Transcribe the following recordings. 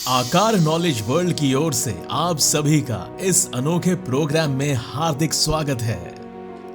आकार knowledge world की ओर से आप सभी का इस अनोखे प्रोग्राम में हार्दिक स्वागत है।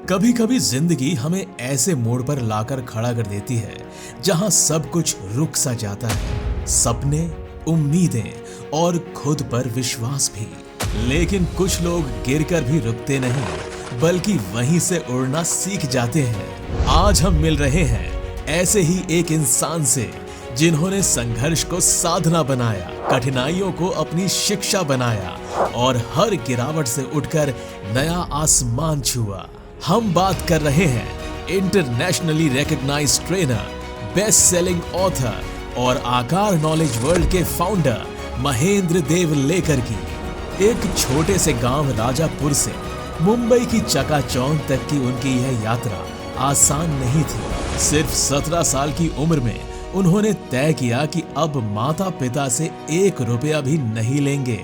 कभी कभी जिंदगी हमें ऐसे मोड़ पर लाकर खड़ा कर देती है जहां सब कुछ रुक सा जाता है, सपने, उम्मीदें और खुद पर विश्वास भी। लेकिन कुछ लोग गिरकर भी रुकते नहीं बल्कि वहीं से उड़ना सीख जाते हैं। आज हम मिल रहे हैं ऐसे ही एक इंसान से जिन्होंने संघर्ष को साधना बनाया, कठिनाइयों को अपनी शिक्षा बनाया और हर गिरावट से उठकर नया आसमान छुआ। हम बात कर रहे हैं internationally recognised trainer, best selling author और आकार नॉलेज वर्ल्ड के फाउंडर महेंद्र देवलेकर की। एक छोटे से गांव राजापुर से मुंबई की चकाचौंध तक की उनकी यह यात्रा आसान नहीं थी। सिर्फ 17 साल की उम्र में उन्होंने तय किया कि अब माता पिता से 1 रुपया भी नहीं लेंगे,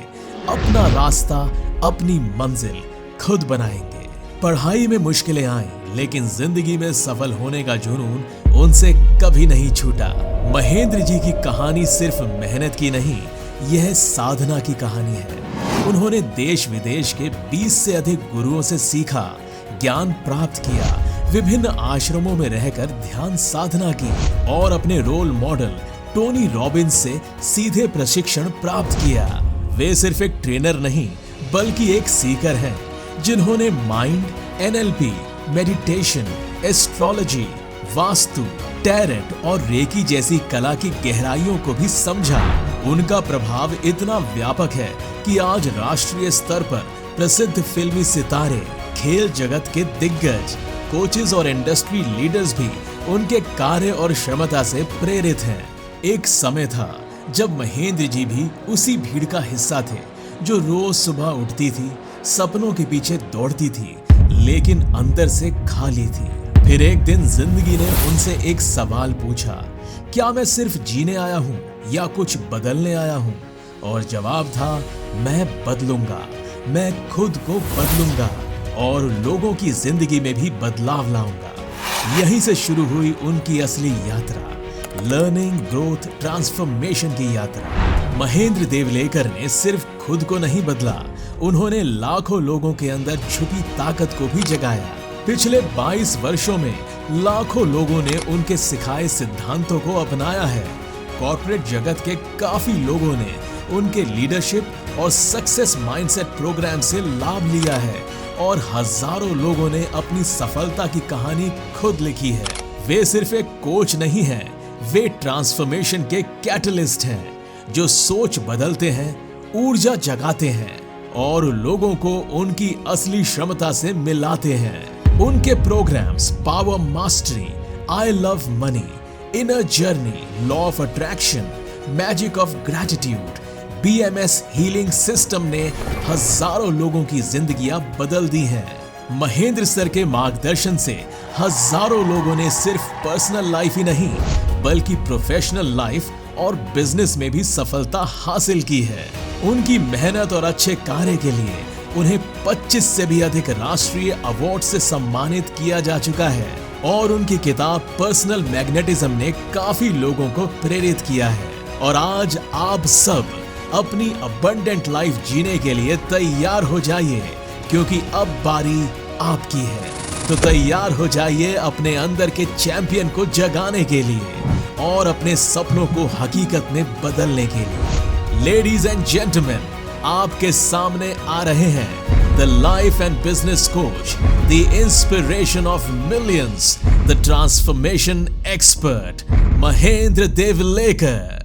अपना रास्ता, अपनी मंजिल खुद बनाएंगे। पढ़ाई में मुश्किलें आईं, लेकिन जिंदगी में सफल होने का जुनून उनसे कभी नहीं छूटा। महेंद्र जी की कहानी सिर्फ मेहनत की नहीं, यह साधना की कहानी है। उन्होंने देश विदेश के 20 से अधिक गुरुओं से सीखा, ज्ञान प्राप्त किया, विभिन्न आश्रमों में रहकर ध्यान साधना की और अपने रोल मॉडल टोनी रॉबिन्स से सीधे प्रशिक्षण प्राप्त किया। वे सिर्फ एक ट्रेनर नहीं बल्कि एक सीकर हैं जिन्होंने mind, NLP, meditation, astrology, vastu, tarot और रेकी जैसी कला की गहराइयों को भी समझा। उनका प्रभाव इतना व्यापक है कि आज राष्ट्रीय स्तर पर प्रसिद्ध फिल्मी सितारे, खेल जगत के दिग्गज, कोचेस और इंडस्ट्री लीडर्स भी उनके कार्य और क्षमता से प्रेरित हैं। एक समय था जब महेंद्र जी भी उसी भीड़ का हिस्सा थे जो रोज सुबह उठती थी, सपनों के पीछे दौड़ती थी, लेकिन अंदर से खाली थी। फिर एक दिन जिंदगी ने उनसे एक सवाल पूछा, क्या मैं सिर्फ जीने आया हूँ या कुछ बदलने आया हूँ? और जवाब था, मैं बदलूंगा, मैं खुद को बदलूंगा और लोगों की जिंदगी में भी बदलाव लाऊंगा। यहीं से शुरू हुई उनकी असली यात्रा, लर्निंग, ग्रोथ, ट्रांसफॉर्मेशन की यात्रा। महेंद्र देवलेकर ने सिर्फ खुद को नहीं बदला, उन्होंने लाखों लोगों के अंदर छुपी ताकत को भी जगाया। पिछले 22 वर्षों में लाखों लोगों ने उनके सिखाए सिद्धांतों को अपनाया है। कॉर्पोरेट जगत के काफी लोगों ने उनके लीडरशिप और सक्सेस माइंडसेट प्रोग्राम से लाभ लिया है और हजारों लोगों ने अपनी सफलता की कहानी खुद लिखी है। वे सिर्फ एक कोच नहीं हैं, वे ट्रांसफॉर्मेशन के कैटलिस्ट हैं जो सोच बदलते हैं, ऊर्जा जगाते हैं और लोगों को उनकी असली क्षमता से मिलाते हैं। उनके programmes power mastery, I love money, inner journey, law of attraction, magic of gratitude, BMS healing system ने हजारों लोगों की जिंदगियां बदल दी हैं। महेंद्र सर के मार्गदर्शन से हजारों लोगों ने सिर्फ पर्सनल लाइफ ही नहीं बल्कि प्रोफेशनल लाइफ और बिजनेस में भी सफलता हासिल की है। उनकी मेहनत और अच्छे कार्य के लिए उन्हें 25 से भी अधिक राष्ट्रीय अवार्ड से सम्मानित किया जा चुका है और उनकी किताब पर्सनल मैग्नेटिज्म ने काफी लोगों को प्रेरित किया है। और आज आप सब अपनी अबंडेंट लाइफ जीने के लिए तैयार हो जाइए, क्योंकि अब बारी आपकी है। तो तैयार हो जाइए अपने अंदर के चैंपियन को जगाने के लिए और अपने सपनों को हकीकत में बदलने के लिए। लेडीज एंड जेंटलमैन, आपके सामने आ रहे हैं the life and business coach, the inspiration of millions, the transformation expert, Mahendra Devlekar.